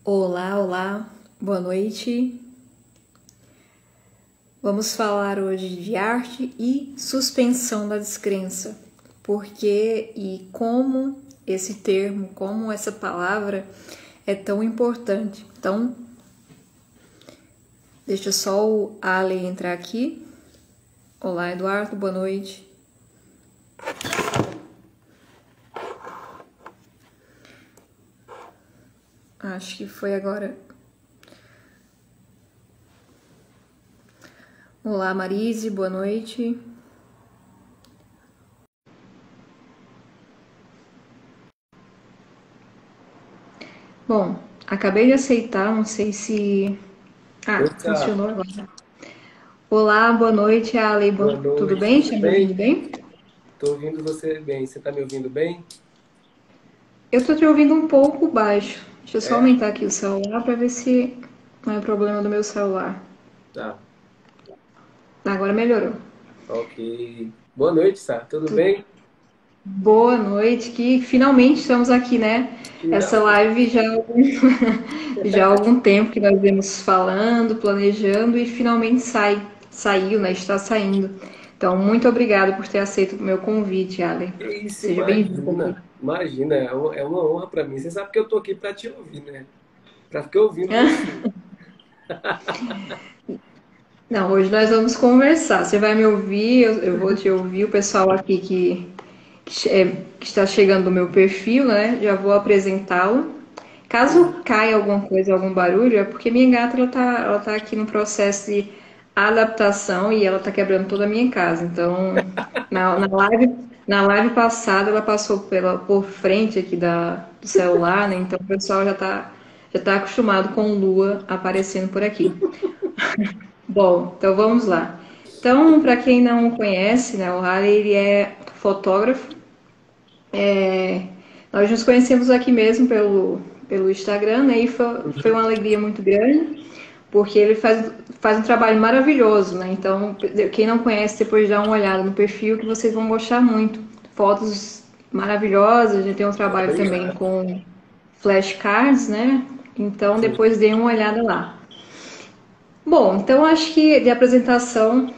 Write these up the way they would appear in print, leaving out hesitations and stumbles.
Olá, olá, boa noite. Vamos falar hoje de arte e suspensão da descrença. Por que e como esse termo, como essa palavra é tão importante. Então, deixa só o Ale entrar aqui. Olá, Eduardo, boa noite. Acho que foi agora. Olá, Marise, boa noite. Bom, acabei de aceitar, não sei se... Opa, funcionou agora. Olá, boa noite, Ale. boa Tudo noite, bem? tudo Está me ouvindo bem? bem? Tô ouvindo você bem. Você tá me ouvindo bem? Eu tô te ouvindo um pouco baixo. Deixa eu só É? aumentar aqui o celular para ver se não é problema do meu celular. Tá, Agora melhorou. ok. Boa noite, Sá. Tudo Tu- bem? Boa noite, que finalmente estamos aqui, né? Essa Finalmente. live já já há algum tempo que nós vemos falando, planejando e finalmente saiu, né? Está saindo. Então, muito obrigada por ter aceito o meu convite, Ale. Que isso, Seja bem-vindo aqui. imagina. Imagina, é uma honra pra mim. Você sabe que eu tô aqui pra te ouvir, né? Pra ficar ouvindo você. Não, hoje nós vamos conversar. Você vai me ouvir, eu vou te ouvir. O pessoal aqui que está chegando no meu perfil, né? Já vou apresentá-lo. Caso caia alguma coisa, algum barulho, é porque minha gata ela tá aqui no processo de adaptação e ela tá quebrando toda a minha casa. Então, na live passada, ela passou por frente aqui do celular, né? Então o pessoal já tá acostumado com Lua aparecendo por aqui. Bom, então vamos lá. Então, para quem não conhece, né, o Harley ele é fotógrafo. Nós nos conhecemos aqui mesmo pelo Instagram, né, e foi uma alegria muito grande, porque ele faz um trabalho maravilhoso, né? Então, quem não conhece, depois dá uma olhada no perfil que vocês vão gostar muito. Fotos maravilhosas, a gente tem um trabalho também Obrigado. com flashcards, né? Então, Sim. depois dê uma olhada lá. Bom, então acho que de apresentação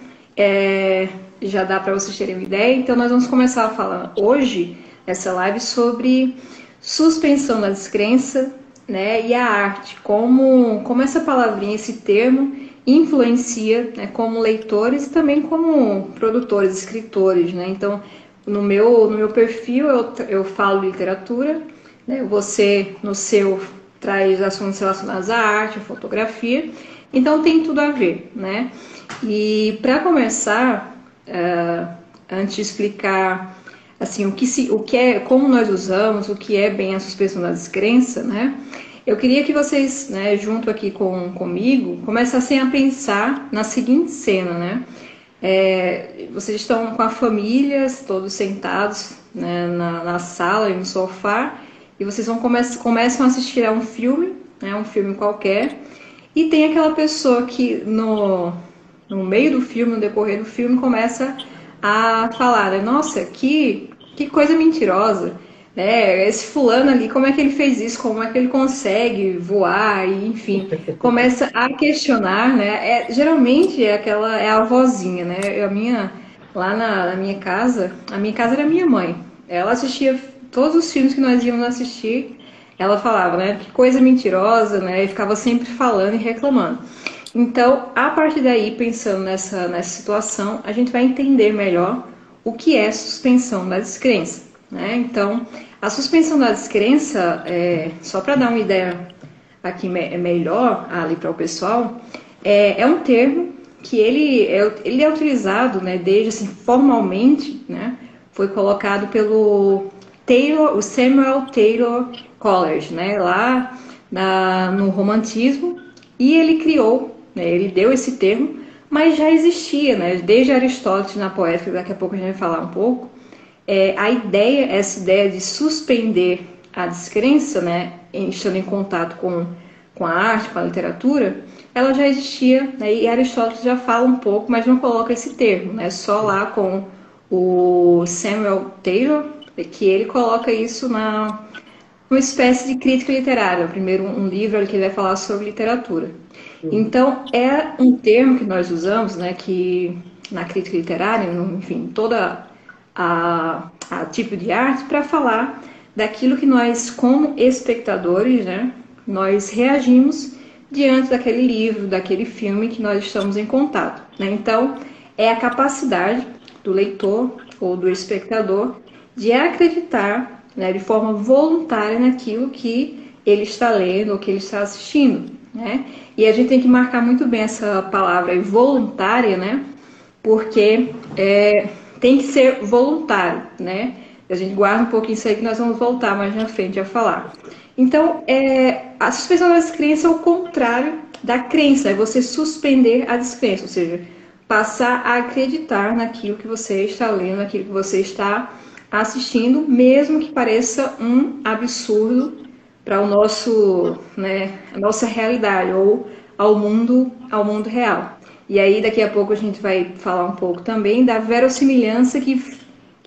já dá para vocês terem uma ideia. Então nós vamos começar a falar hoje, essa live, sobre suspensão da descrença, né, e a arte, como essa palavrinha, esse termo, influencia, né, como leitores e também como produtores, escritores, né? Então, no meu perfil eu falo literatura, né, você no seu traz assuntos relacionados à arte, à fotografia, então tem tudo a ver, né? E para começar, antes de explicar assim o que é, como nós usamos, o que é bem a suspensão da descrença, né? Eu queria que vocês, né, junto aqui comigo, começassem a pensar na seguinte cena, né? Vocês estão com a família, todos sentados, né, na sala e no sofá, e vocês começam a assistir a um filme, né, um filme qualquer, e tem aquela pessoa que no meio do filme, no decorrer do filme, começa a falar, né? Nossa, que coisa mentirosa, né? Esse fulano ali, como é que ele fez isso? Como é que ele consegue voar? E, enfim, começa a questionar, né? Geralmente é a vozinha, né? Lá na minha casa, a minha casa era minha mãe. Ela assistia todos os filmes que nós íamos assistir, ela falava, né? Que coisa mentirosa, né? E ficava sempre falando e reclamando. Então, a partir daí, pensando nessa situação, a gente vai entender melhor o que é suspensão da descrença, né? Então, a suspensão da descrença, só para dar uma ideia aqui melhor ali para o pessoal, é um termo que ele é utilizado, né, desde assim, formalmente, né, foi colocado pelo o Samuel Taylor Coleridge, né, lá no Romantismo, e ele criou, né, ele deu esse termo, mas já existia, né, desde Aristóteles na Poética, daqui a pouco a gente vai falar um pouco, essa ideia de suspender a descrença, né, estando em contato com a arte, com a literatura, ela já existia, né, e Aristóteles já fala um pouco, mas não coloca esse termo, né, só lá com o Samuel Taylor, que ele coloca isso uma espécie de crítica literária. Primeiro, um livro que ele vai falar sobre literatura. Uhum. Então, é um termo que nós usamos, né, que na crítica literária, enfim, toda a tipo de arte, para falar daquilo que nós, como espectadores, né, nós reagimos diante daquele livro, daquele filme que nós estamos em contato. Né? Então, é a capacidade do leitor ou do espectador de acreditar, né, de forma voluntária naquilo que ele está lendo ou que ele está assistindo. Né? E a gente tem que marcar muito bem essa palavra voluntária, né? Porque tem que ser voluntário, né? A gente guarda um pouquinho isso aí que nós vamos voltar mais na frente a falar. Então, a suspensão da descrença é o contrário da crença, é você suspender a descrença, ou seja, passar a acreditar naquilo que você está lendo, naquilo que você está assistindo, mesmo que pareça um absurdo para o nosso, né, a nossa realidade ou ao mundo real. E aí daqui a pouco a gente vai falar um pouco também da verossimilhança que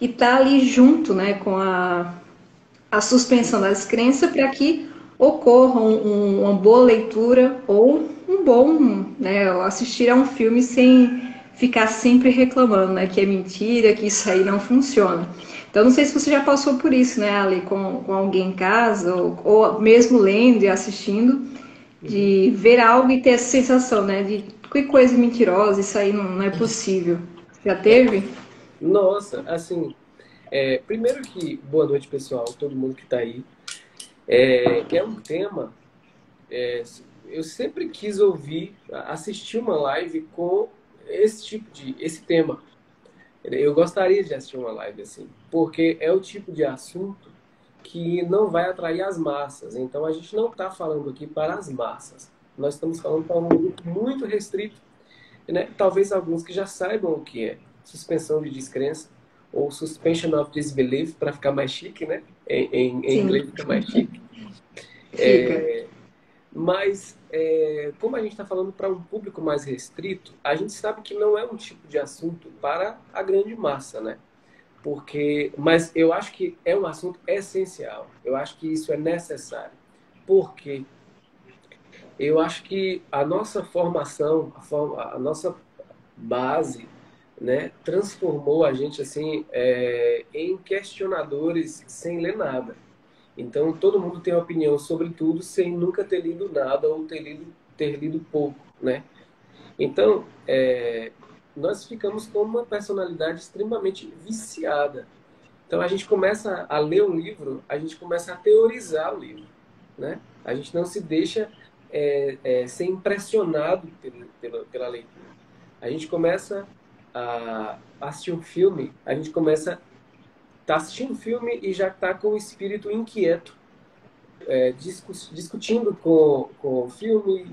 está ali junto, né, com a suspensão da descrença para que ocorra uma boa leitura ou um bom, né, assistir a um filme sem ficar sempre reclamando, né, que é mentira, que isso aí não funciona. Então, não sei se você já passou por isso, né, Ali, com alguém em casa, ou mesmo lendo e assistindo, Uhum. de ver algo e ter essa sensação, né, de que coisa mentirosa, isso aí não é possível. Já teve? Nossa, assim, primeiro que boa noite, pessoal, todo mundo que está aí. É um tema, eu sempre quis ouvir, assistir uma live com esse tema. Eu gostaria de assistir uma live assim, porque é o tipo de assunto que não vai atrair as massas. Então a gente não está falando aqui para as massas. Nós estamos falando para um grupo muito restrito, né? Talvez alguns que já saibam o que é suspensão de descrença ou suspension of disbelief, para ficar mais chique, né? Em Sim, inglês fica mais chique. fica. Mas, como a gente está falando para um público mais restrito, a gente sabe que não é um tipo de assunto para a grande massa, né? Mas eu acho que é um assunto essencial. Eu acho que isso é necessário. Porque eu acho que a nossa formação, a nossa base, né, transformou a gente assim em questionadores sem ler nada. Então todo mundo tem opinião sobre tudo sem nunca ter lido nada ou ter lido pouco, né? Então nós ficamos com uma personalidade extremamente viciada. Então a gente começa a ler um livro, a gente começa a teorizar o livro, né? A gente não se deixa ser impressionado pela leitura. A gente começa a assistir um filme, a gente começa tá assistindo o filme e já está com o espírito inquieto, discutindo com o filme,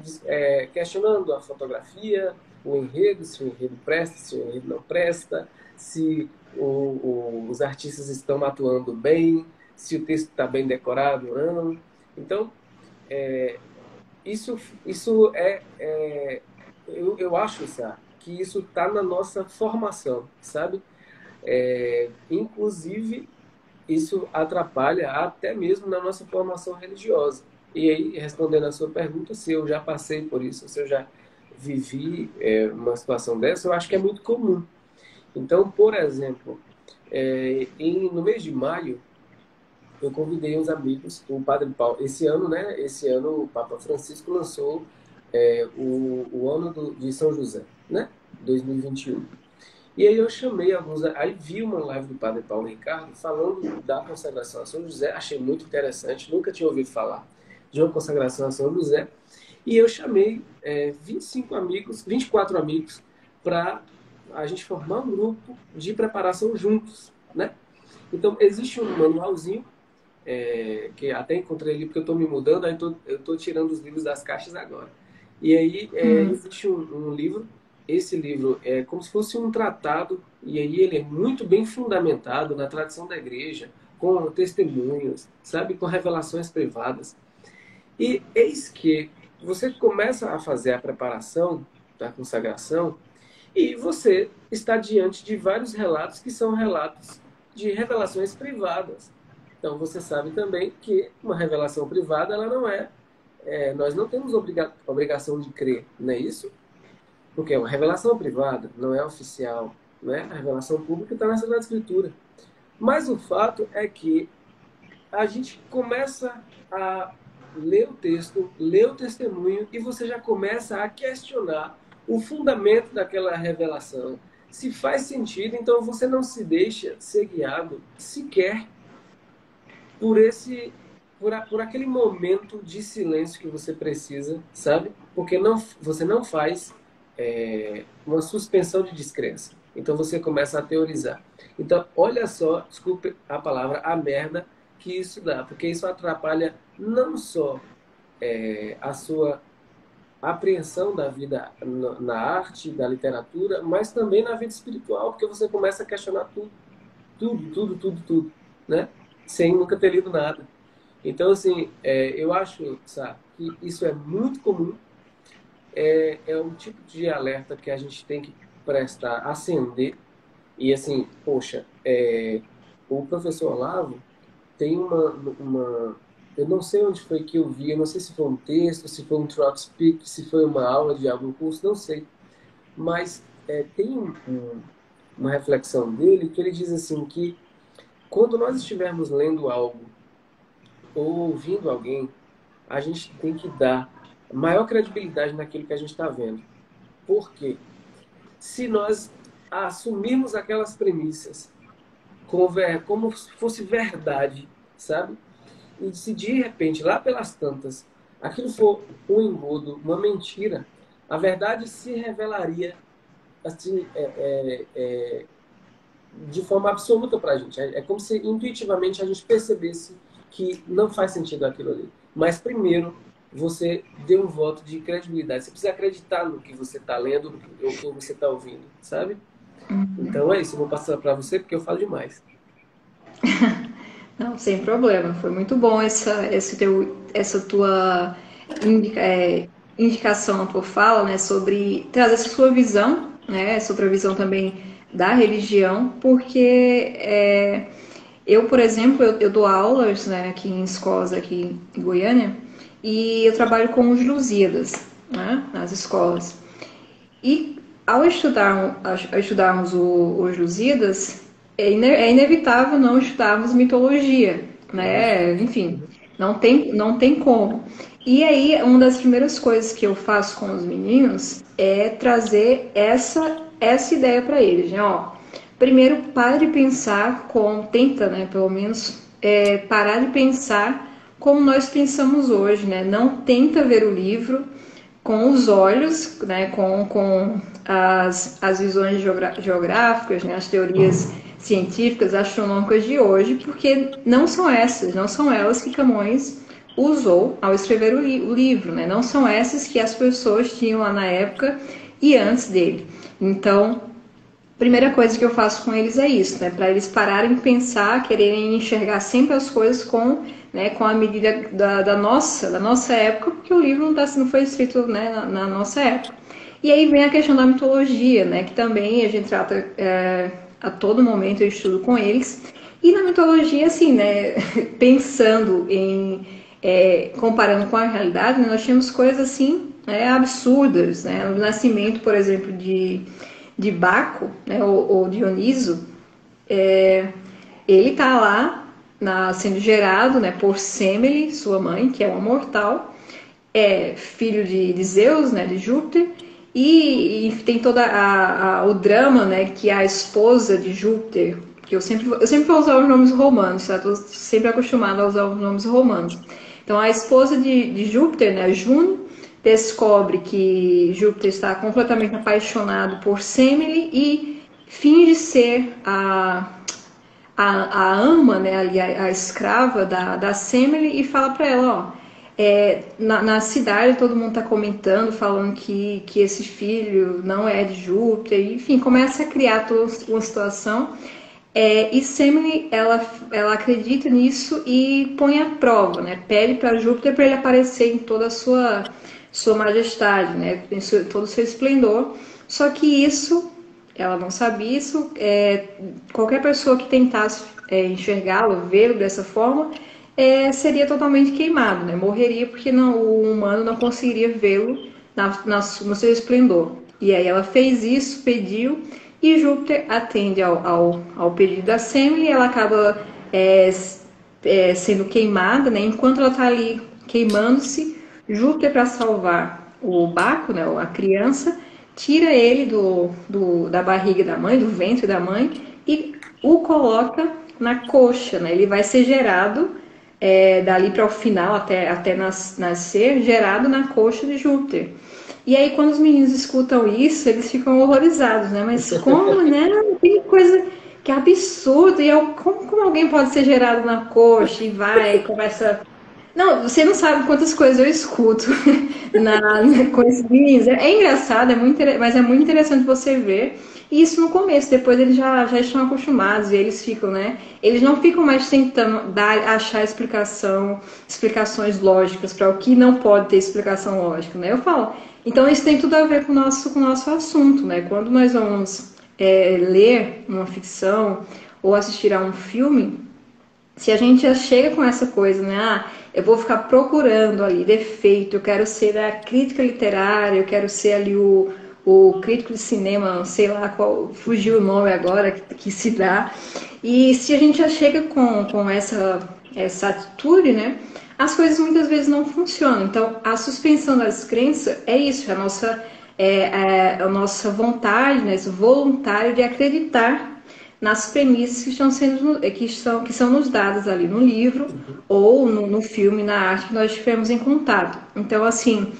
questionando a fotografia, o enredo, se o enredo presta, se o enredo não presta, se os artistas estão atuando bem, se o texto está bem decorado ou não. Então, isso eu acho, Sá, que isso está na nossa formação, sabe? Inclusive, isso atrapalha até mesmo na nossa formação religiosa. E aí, respondendo a sua pergunta, se eu já passei por isso, se eu já vivi uma situação dessa, eu acho que é muito comum. Então, por exemplo, no mês de maio, eu convidei uns amigos, o Padre Paulo. Esse ano, né? Esse ano o Papa Francisco lançou o ano de São José, né? 2021. E aí eu chamei alguns, aí vi uma live do Padre Paulo Ricardo falando da consagração a São José, achei muito interessante, nunca tinha ouvido falar de uma consagração a São José, e eu chamei 25 amigos, 24 amigos, para a gente formar um grupo de preparação juntos, né? Então existe um manualzinho, que até encontrei ali porque eu estou me mudando, aí eu estou tirando os livros das caixas agora. E aí existe um livro, esse livro é como se fosse um tratado, e aí ele é muito bem fundamentado na tradição da igreja, com testemunhos, sabe, com revelações privadas. E eis que você começa a fazer a preparação da consagração e você está diante de vários relatos que são relatos de revelações privadas. Então você sabe também que uma revelação privada, ela não nós não temos obrigação de crer, não é isso? Porque uma revelação privada não é oficial, né? A revelação pública está na Sagrada Escritura. Mas o fato é que a gente começa a ler o texto, ler o testemunho, e você já começa a questionar o fundamento daquela revelação. Se faz sentido, então você não se deixa ser guiado sequer por por aquele momento de silêncio que você precisa, sabe? Porque você não faz uma suspensão de descrença. Então você começa a teorizar. Então, olha só, desculpe a palavra, a merda que isso dá, porque isso atrapalha não só a sua apreensão da vida na arte, da literatura, mas também na vida espiritual, porque você começa a questionar tudo, né? Sem nunca ter lido nada. Então, assim, eu acho, sabe, que isso é muito comum, é um tipo de alerta que a gente tem que prestar, acender, e assim, poxa, o professor Olavo tem eu não sei onde foi que eu vi, eu não sei se foi um texto, se foi um Trout Speak, se foi uma aula de algum curso, não sei. Mas tem uma reflexão dele que ele diz assim que quando nós estivermos lendo algo ou ouvindo alguém, a gente tem que dar maior credibilidade naquilo que a gente está vendo. Por quê? Se nós assumirmos aquelas premissas como se fosse verdade, sabe? E se de repente, lá pelas tantas, aquilo for um engodo, uma mentira, a verdade se revelaria assim, de forma absoluta para a gente. É como se intuitivamente a gente percebesse que não faz sentido aquilo ali. Mas primeiro, você dê um voto de credibilidade. Você precisa acreditar no que você está lendo ou no que você está ouvindo, sabe? Então é isso. Eu vou passar para você porque eu falo demais. Não, sem problema. Foi muito bom essa tua indicação, a tua fala, né, sobre trazer essa sua visão, né, sobre a visão também da religião, porque eu, por exemplo, eu dou aulas, né, aqui em escolas aqui em Goiânia, e eu trabalho com os Lusíadas, né, nas escolas. E ao estudarmos os Lusíadas, é inevitável não estudarmos mitologia, né? Enfim, não tem como. E aí, uma das primeiras coisas que eu faço com os meninos é trazer essa ideia para eles, né? Ó, primeiro, para de pensar tenta, né, pelo menos, parar de pensar como nós pensamos hoje, né? Não tenta ver o livro com os olhos, né, com as visões geográficas, né, as teorias científicas, astronômicas de hoje, porque não são elas que Camões usou ao escrever o livro, né? Não são essas que as pessoas tinham lá na época e antes dele. Então, primeira coisa que eu faço com eles é isso, né? Para eles pararem de pensar, quererem enxergar sempre as coisas com a medida da nossa época, porque o livro não foi escrito, né, na nossa época. E aí vem a questão da mitologia, né? Que também a gente trata a todo momento, eu estudo com eles. E na mitologia, assim, né? Pensando comparando com a realidade, né, nós temos coisas assim absurdas, né? O nascimento, por exemplo, de Baco, né, ou Dioniso, ele está lá sendo gerado, né, por Semele, sua mãe, que é uma mortal, filho de Zeus, né, de Júpiter, e tem todo o drama, né, que a esposa de Júpiter, que eu sempre vou usar os nomes romanos, tá? Estou sempre acostumada a usar os nomes romanos. Então, a esposa de Júpiter, né, Juno, descobre que Júpiter está completamente apaixonado por Semele e finge ser a ama, né, a escrava da Semele, e fala para ela, ó, na cidade todo mundo está comentando, falando que esse filho não é de Júpiter, enfim, começa a criar toda uma situação. E Semele, ela acredita nisso e põe à prova, né? Pede para Júpiter para ele aparecer em toda a sua majestade, né? Em todo o seu esplendor. Só que isso, ela não sabia isso. Qualquer pessoa que tentasse enxergá-lo, vê-lo dessa forma, seria totalmente queimado, né? Morreria porque o humano não conseguiria vê-lo no seu esplendor. E aí ela fez isso, pediu, e Júpiter atende ao pedido da Semele e ela acaba sendo queimada, né? Enquanto ela está ali queimando-se, Júpiter, para salvar o Baco, né, a criança, tira ele da barriga da mãe, do ventre da mãe, e o coloca na coxa, né? Ele vai ser gerado dali para o final, até nascer, gerado na coxa de Júpiter. E aí, quando os meninos escutam isso, eles ficam horrorizados, né? Mas como, né? Que coisa, que absurdo! E como alguém pode ser gerado na coxa e vai, começa. Não, você não sabe quantas coisas eu escuto com esses meninos. É engraçado, mas é muito interessante você ver. E isso no começo, depois eles já estão acostumados e eles ficam, né? Eles não ficam mais tentando achar explicações lógicas para o que não pode ter explicação lógica, né? Eu falo. Então isso tem tudo a ver com o nosso assunto, né? Quando nós vamos ler uma ficção ou assistir a um filme, se a gente já chega com essa coisa, né? Eu vou ficar procurando ali defeito, eu quero ser a crítica literária, eu quero ser ali o crítico de cinema, sei lá qual, fugiu o nome agora que se dá. E se a gente já chega com essa atitude, né? As coisas muitas vezes não funcionam. Então, a suspensão da descrença é isso, a nossa vontade, né? Esse voluntário de acreditar nas premissas que são nos dadas ali no livro ou no filme, na arte que nós tivemos em contato. Então, assim,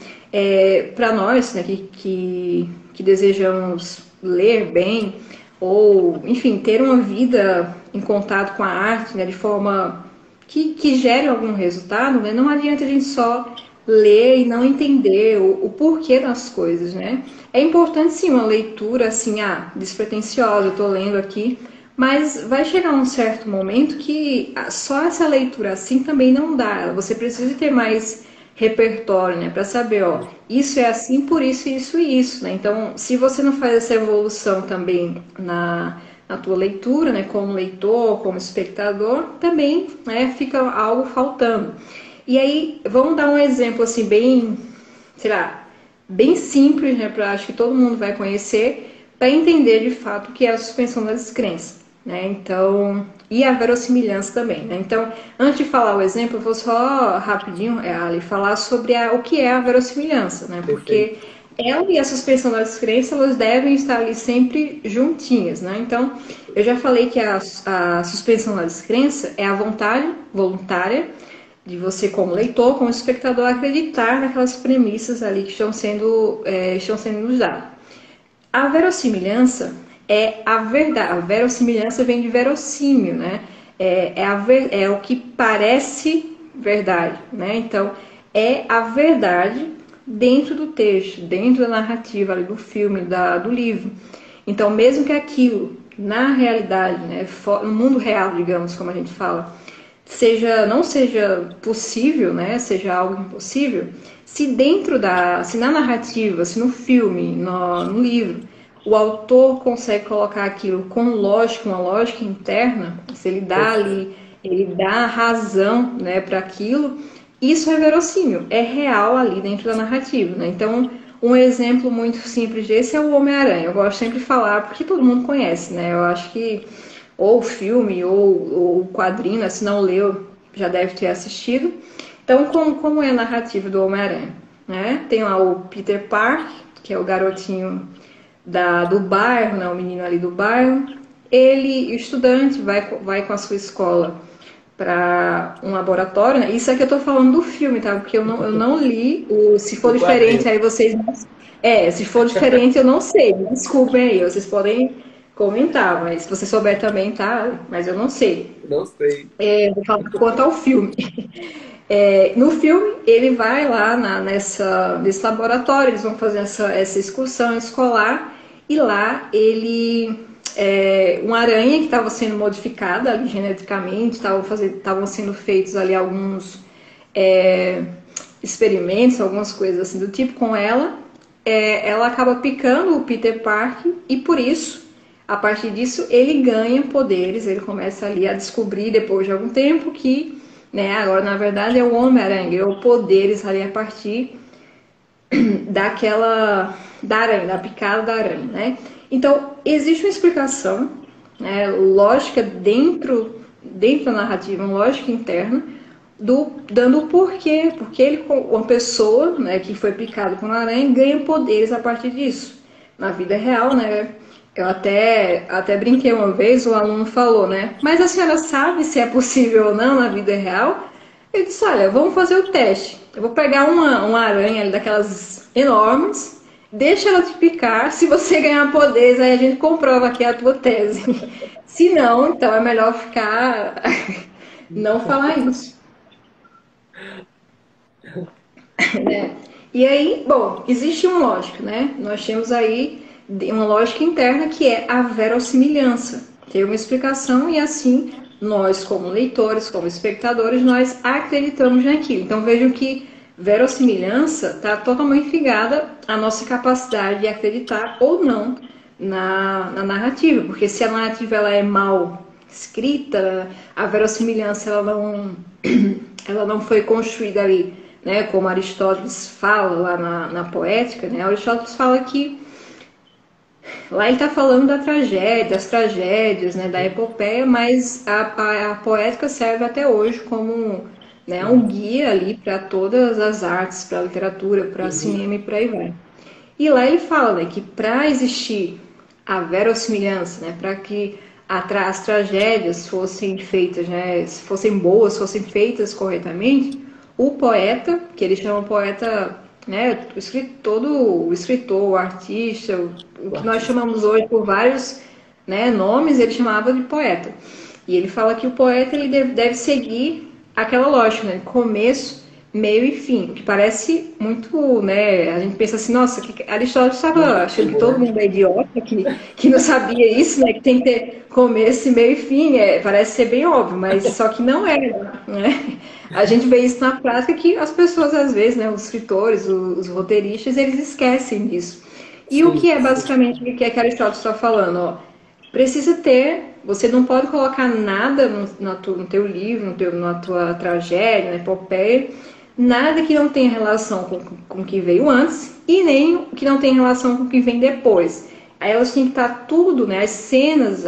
para nós, né, que desejamos ler bem ou, enfim, ter uma vida em contato com a arte, né, de forma que gere algum resultado, né, não adianta a gente só ler e não entender o porquê das coisas, né? É importante sim uma leitura assim, despretensiosa, eu estou lendo aqui, mas vai chegar um certo momento que só essa leitura assim também não dá. Você precisa ter mais repertório, né, para saber, ó, isso é assim por isso, isso e isso, né? Então, se você não faz essa evolução também na tua leitura, né, como leitor, como espectador, também, né, fica algo faltando. E aí, vamos dar um exemplo assim bem, sei lá, bem simples, né, para acho que todo mundo vai conhecer, para entender de fato o que é a suspensão da descrença, né? Então, e a verossimilhança também, né? Então, antes de falar o exemplo, eu vou só rapidinho, Ali, falar sobre o que é a verossimilhança, né? Porque ela e a suspensão da descrença, elas devem estar ali sempre juntinhas, né? Então, eu já falei que a suspensão da descrença é a vontade voluntária de você, como leitor, como espectador, acreditar naquelas premissas ali que estão sendo nos dadas. A verossimilhança é a verdade. A verossimilhança vem de verossímil, né? É o que parece verdade, né? Então, é a verdade dentro do texto, dentro da narrativa ali, do filme, do livro. Então, mesmo que aquilo, na realidade, né, no mundo real, digamos, como a gente fala, não seja possível, né, seja algo impossível, se na narrativa, se no filme, no livro, o autor consegue colocar aquilo com lógica, uma lógica interna, se ele dá ali, ele dá razão, né, para aquilo, isso é verossímil, é real ali dentro da narrativa, né? Então, um exemplo muito simples desse é o Homem-Aranha. Eu gosto sempre de falar porque todo mundo conhece, né? Eu acho que ou o filme ou o quadrinho, se não leu, já deve ter assistido. Então, como é a narrativa do Homem-Aranha? Né? Tem lá o Peter Parker, que é o garotinho do bairro, né? O menino ali do bairro. Ele, o estudante, vai com a sua escola para um laboratório, né? Isso aqui eu tô falando do filme, tá? Porque eu não li. Se for diferente, aí vocês... se for diferente, eu não sei. Desculpem aí, vocês podem comentar, mas se você souber também, tá? Mas eu não sei. Não sei. Vou falar quanto ao filme. No filme, ele vai lá nesse laboratório, eles vão fazer essa excursão escolar, e lá uma aranha que estava sendo modificada ali, geneticamente, estavam sendo feitos ali alguns experimentos, algumas coisas assim do tipo com ela. Ela acaba picando o Peter Parker e por isso A partir disso, ele ganha poderes, ele começa ali a descobrir depois de algum tempo que, né, agora na verdade é o Homem-Aranha, ganhou poderes ali a partir da aranha, da picada da aranha, né? Então, existe uma explicação, né, lógica dentro da narrativa, uma lógica interna, dando o porquê, porque uma pessoa, né, que foi picada por uma aranha ganha poderes a partir disso. Na vida real, né, eu até brinquei uma vez, o aluno falou, né, mas a senhora sabe se é possível ou não na vida real? Eu disse, olha, vamos fazer o teste. Eu vou pegar uma aranha ali daquelas enormes, deixa ela te picar, se você ganhar poderes, aí a gente comprova aqui a tua tese. Se não, então é melhor ficar, não falar isso. Né? E aí, bom, existe uma lógica, né? Nós temos aí uma lógica interna que é a verossimilhança. Tem uma explicação e assim nós, como leitores, como espectadores, nós acreditamos naquilo. Então vejam que verossimilhança está totalmente ligada à nossa capacidade de acreditar ou não na narrativa, porque se a narrativa ela é mal escrita, a verossimilhança ela não foi construída ali, né, como Aristóteles fala lá na Poética, né, Aristóteles fala que lá ele está falando das tragédias, né, da epopeia, mas a Poética serve até hoje como, né, um guia ali para todas as artes, para a literatura, para Uhum. cinema e por aí vai. E lá ele fala, né, que para existir a verossimilhança, né, para que as tragédias fossem feitas, né, fossem boas, fossem feitas corretamente, o poeta, que ele chama poeta, né, o escritor, o artista, o O que nós artista. chamamos hoje por vários, né, nomes, ele chamava de poeta. E ele fala que o poeta ele deve seguir aquela lógica, né, começo, meio e fim, que parece muito, né? A gente pensa assim, nossa, Aristóteles estava achando que Objetivo, todo né? mundo é idiota, que não sabia isso, né? Que tem que ter começo, meio e fim, parece ser bem óbvio, mas só que não é, né? A gente vê isso na prática que as pessoas, às vezes, né, os escritores, os roteiristas, eles esquecem disso. E o Sim, que é sim. basicamente o que é que Aristóteles está falando? Ó, precisa ter, você não pode colocar nada no teu livro, na tua tragédia, na epopeia, nada que não tenha relação com o que veio antes e nem o que não tenha relação com o que vem depois. Aí elas têm que estar tudo, né? As cenas,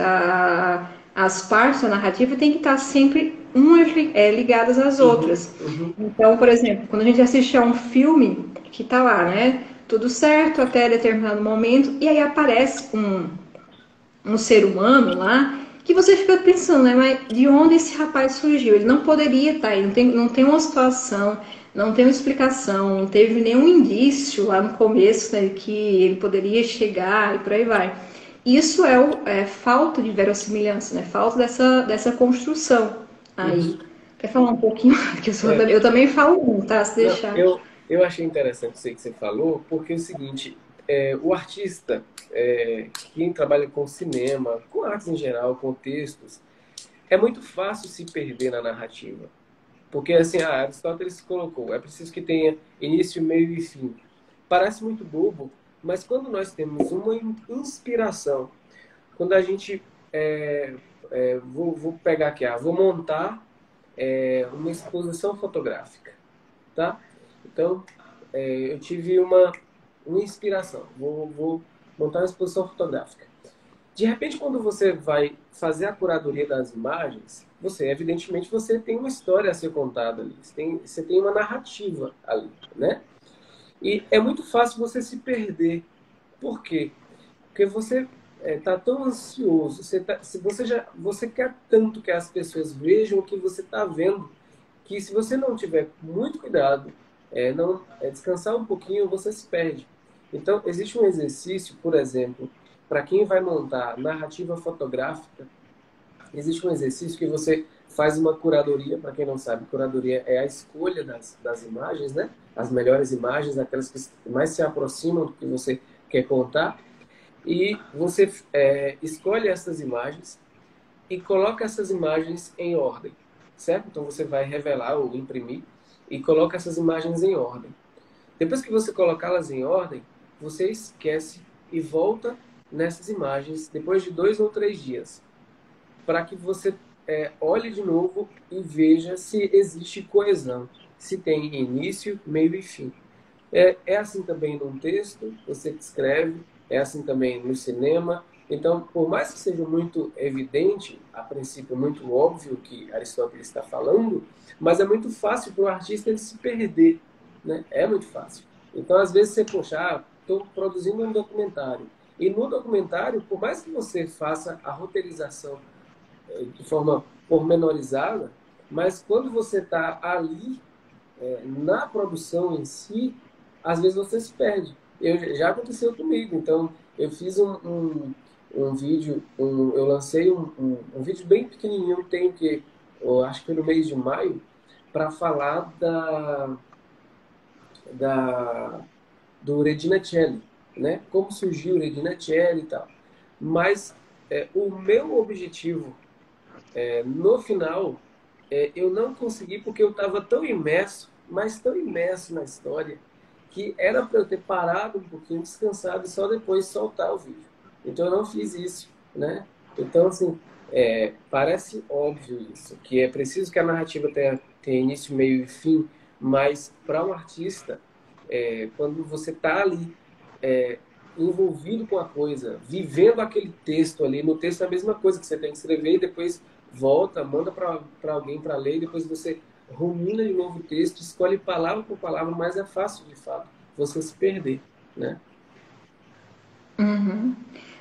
as partes da narrativa têm que estar sempre umas ligadas às Uhum, outras. uhum, Então, por exemplo, quando a gente assiste a um filme que tá lá, né? Tudo certo até determinado momento, e aí aparece um ser humano lá que você fica pensando, né? Mas de onde esse rapaz surgiu? Ele não poderia estar aí, não tem uma situação, não tem uma explicação, não teve nenhum indício lá no começo, né, que ele poderia chegar e por aí vai. Isso é falta de verossimilhança, né? Falta dessa construção aí. uhum. Quer falar um pouquinho? Que É, eu também falo um, tá? Se não, deixar. eu achei interessante isso aí que você falou, porque é o seguinte, o artista, quem trabalha com cinema, com artes em geral, com textos, é muito fácil se perder na narrativa. Porque, assim, Aristóteles colocou, é preciso que tenha início, meio e fim. Parece muito bobo, mas quando nós temos uma inspiração, quando a gente... vou pegar aqui, vou montar uma exposição fotográfica, tá? Então, eu tive uma inspiração. Vou montar uma exposição fotográfica. De repente, quando você vai fazer a curadoria das imagens, evidentemente, você tem uma história a ser contada ali. Você tem uma narrativa ali, né? E é muito fácil você se perder. Por quê? Porque você está tão ansioso, se você quer tanto que as pessoas vejam o que você está vendo, que se você não tiver muito cuidado, não descansar um pouquinho, você se perde. Então, existe um exercício, por exemplo, para quem vai montar narrativa fotográfica, existe um exercício que você faz uma curadoria. Para quem não sabe, curadoria é a escolha das imagens, né? As melhores imagens, aquelas que mais se aproximam do que você quer contar. E você escolhe essas imagens e coloca essas imagens em ordem, certo? Então você vai revelar ou imprimir e coloca essas imagens em ordem. Depois que você colocá-las em ordem, você esquece e volta nessas imagens depois de 2 ou 3 dias, para que você olhe de novo e veja se existe coesão, se tem início, meio e fim. É assim também num texto, você que escreve, é assim também no cinema. Então, por mais que seja muito evidente, a princípio muito óbvio o que Aristóteles está falando, mas é muito fácil para o artista ele se perder, né? É muito fácil. Então, às vezes você, poxa, estou produzindo um documentário. E no documentário, por mais que você faça a roteirização de forma pormenorizada, mas quando você está ali na produção em si, às vezes você se perde. Já aconteceu comigo. Então, eu fiz um vídeo, eu lancei um vídeo bem pequenininho, tem que, eu acho que foi no mês de maio, para falar da, do Regina Coeli, né? Como surgiu o Regina Coeli e tal. Mas o meu objetivo, no final, eu não consegui porque eu estava tão imerso, mas tão imerso na história, que era para eu ter parado um pouquinho, descansado e só depois soltar o vídeo. Então eu não fiz isso, né? Então, assim, parece óbvio isso, que é preciso que a narrativa tenha início, meio e fim, mas para um artista, quando você está ali envolvido com a coisa, vivendo aquele texto ali, no texto é a mesma coisa que você tem que escrever e depois volta, manda para alguém para ler, e depois você rumina de novo o texto, escolhe palavra por palavra, mas é fácil, de fato, você se perder, né? Uhum.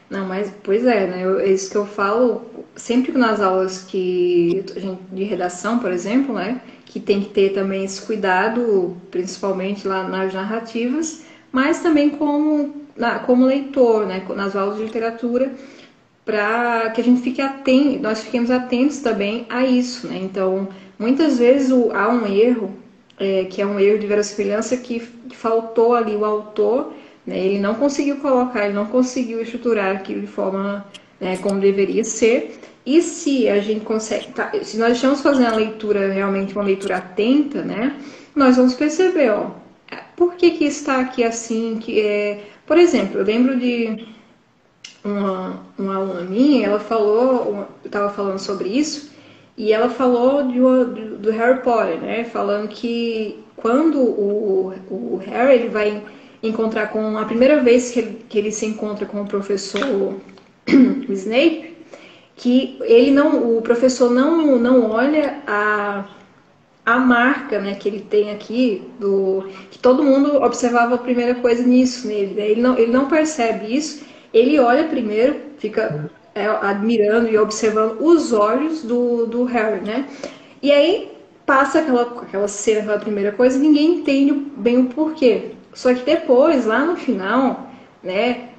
Não, mas pois é, né? É isso que eu falo sempre nas aulas de redação, por exemplo, né? Que tem que ter também esse cuidado, principalmente lá nas narrativas, mas também como leitor, né? Nas aulas de literatura, para que a gente fique atento, nós fiquemos atentos também a isso, né? Então, muitas vezes há um erro, que é um erro de verossimilhança que faltou ali o autor, né? Ele não conseguiu colocar, ele não conseguiu estruturar aquilo de forma, né, como deveria ser. E se a gente consegue, se nós estamos fazendo a leitura realmente uma leitura atenta, né? Nós vamos perceber, ó, por que está aqui assim, por exemplo, eu lembro de uma aluna minha, ela falou, eu estava falando sobre isso, e ela falou do Harry Potter, né? Falando que quando o Harry ele vai encontrar com a primeira vez que ele se encontra com o professor Snape, que ele não, o professor não olha a marca, né, que ele tem aqui que todo mundo observava a primeira coisa nisso nele, né? Ele não percebe isso. Ele olha primeiro, fica admirando e observando os olhos do Harry, né? E aí passa aquela cena, aquela primeira coisa, e ninguém entende bem o porquê. Só que depois, lá no final, né,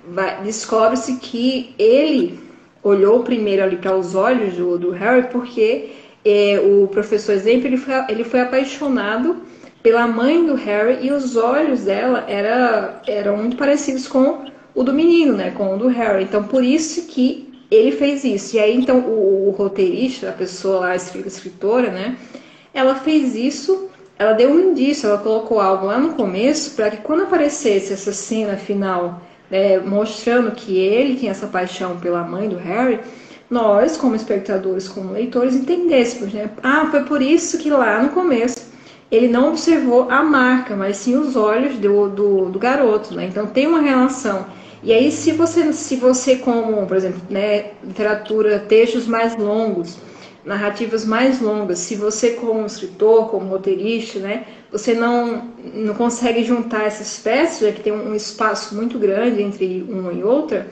descobre-se que ele olhou primeiro ali para os olhos do Harry porque o professor Snape ele foi apaixonado pela mãe do Harry e os olhos dela eram muito parecidos com o do menino, né, com o do Harry. Então, por isso que ele fez isso. E aí, então, o roteirista, a pessoa lá, a escritora, né, ela fez isso, ela deu um indício, ela colocou algo lá no começo para que quando aparecesse essa cena final, né, mostrando que ele tinha essa paixão pela mãe do Harry, nós, como espectadores, como leitores, entendêssemos, né? Ah, foi por isso que lá no começo ele não observou a marca, mas sim os olhos do garoto, né? Então tem uma relação. E aí, se você como, por exemplo, né, literatura, textos mais longos, narrativas mais longas, se você como escritor, como roteirista, né, você não consegue juntar essas peças, já que tem um espaço muito grande entre uma e outra,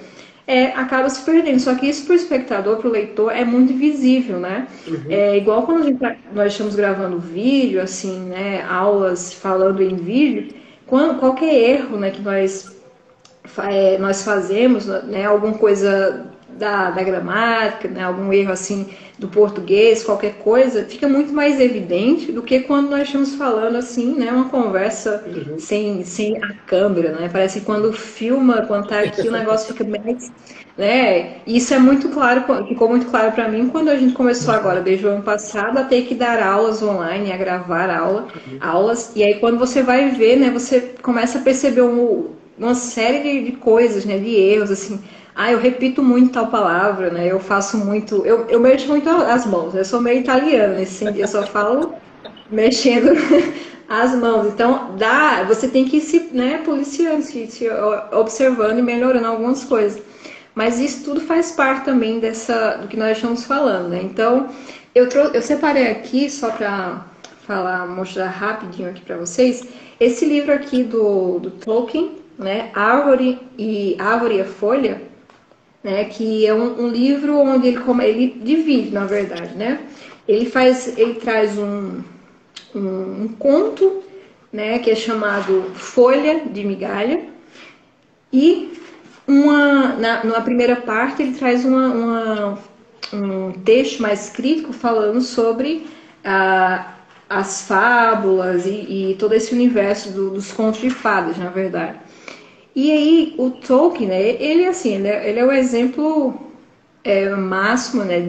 acaba se perdendo. Só que isso para o espectador, para o leitor, é muito visível, né? Uhum. É igual quando nós estamos gravando vídeo, assim, né, aulas falando em vídeo, qualquer erro, né, que nós fazemos, né, alguma coisa da gramática, né, algum erro assim do português, qualquer coisa, fica muito mais evidente do que quando nós estamos falando assim, né, uma conversa Uhum. sem a câmera, né? Parece que quando filma, quando tá aqui, o negócio fica mais, né? Isso é muito claro, ficou muito claro para mim quando a gente começou agora, desde o ano passado, a ter que dar aulas online, a gravar aulas, e aí quando você vai ver, né, você começa a perceber uma série de coisas, né, de erros, assim. Ah, eu repito muito tal palavra, né? Eu faço muito, eu mexo muito as mãos. Eu sou meio italiana nesse sentido, eu só falo mexendo as mãos. Então, você tem que se, né, policiando, se observando e melhorando algumas coisas. Mas isso tudo faz parte também do que nós estamos falando, né? Então, eu separei aqui só para falar, mostrar rapidinho aqui para vocês, esse livro aqui do Tolkien, né? Árvore e a Folha, né? Que é um livro onde ele divide, na verdade, né? Ele traz um conto, né? Que é chamado Folha de Migalha e na primeira parte ele traz um texto mais crítico falando sobre as fábulas e todo esse universo dos contos de fadas, na verdade. E aí o Tolkien, né, ele assim, ele é o exemplo máximo, né,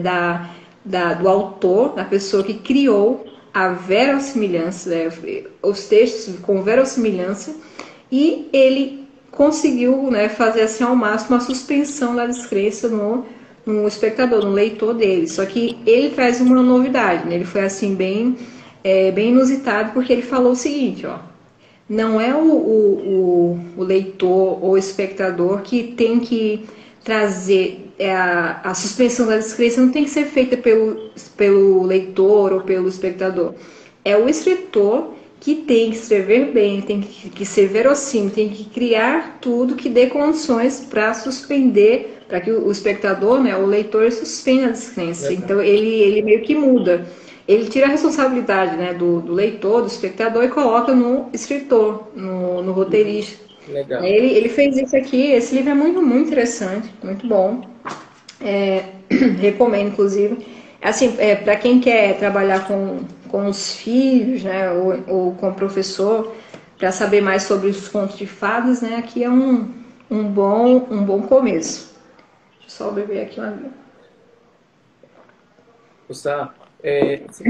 do autor, da pessoa que criou a verossimilhança, né, os textos com verossimilhança, e ele conseguiu, né, fazer assim ao máximo a suspensão da descrença no espectador, no leitor dele. Só que ele traz uma novidade, né? Ele foi assim bem inusitado, porque ele falou o seguinte, ó: não é o leitor ou o espectador que tem que trazer a suspensão da descrença, não tem que ser feita pelo leitor ou pelo espectador. É o escritor que tem que escrever bem, tem que ser verossímil, tem que criar tudo que dê condições para suspender, para que o espectador, né, o leitor, suspenda a descrença. Então ele meio que muda. Ele tira a responsabilidade, né, do leitor, do espectador, e coloca no escritor, no roteirista. Legal. Ele fez isso aqui. Esse livro é muito, muito interessante, muito bom. Recomendo, inclusive. Assim, para quem quer trabalhar com os filhos, né, ou com o professor, para saber mais sobre os contos de fadas, né, aqui é um bom começo. Deixa eu só beber aqui uma aguinha. Gustavo, você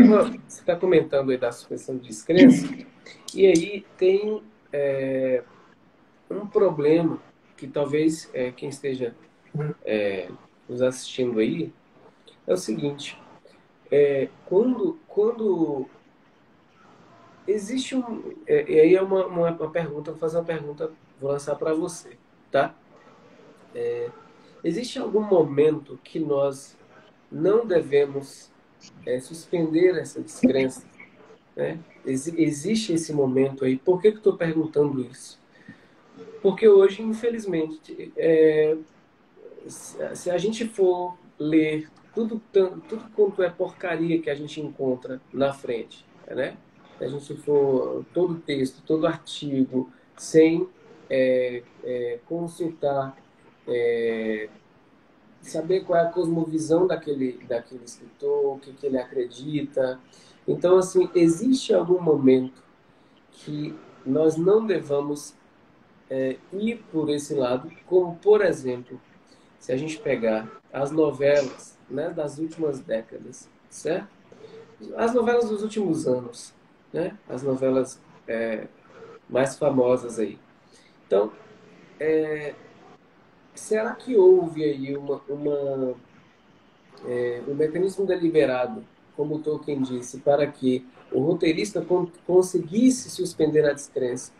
está comentando aí da suspensão de descrença, e aí tem um problema que talvez quem esteja nos assistindo aí é o seguinte: quando existe e aí é uma pergunta, vou fazer uma pergunta, vou lançar para você, tá? Existe algum momento que nós não devemos suspender essa descrença, né? Existe esse momento aí. Por que eu estou perguntando isso? Porque hoje, infelizmente, se a gente for ler tudo quanto é porcaria que a gente encontra na frente, né? Se a gente for todo texto, todo artigo, sem consultar, saber qual é a cosmovisão daquele escritor, o que ele acredita. Então, assim, existe algum momento que nós não devamos ir por esse lado, como, por exemplo, se a gente pegar as novelas, né, das últimas décadas, certo? As novelas dos últimos anos, né? As novelas mais famosas aí. Então, será que houve aí um mecanismo deliberado, como o Tolkien disse, para que o roteirista conseguisse suspender a descrença?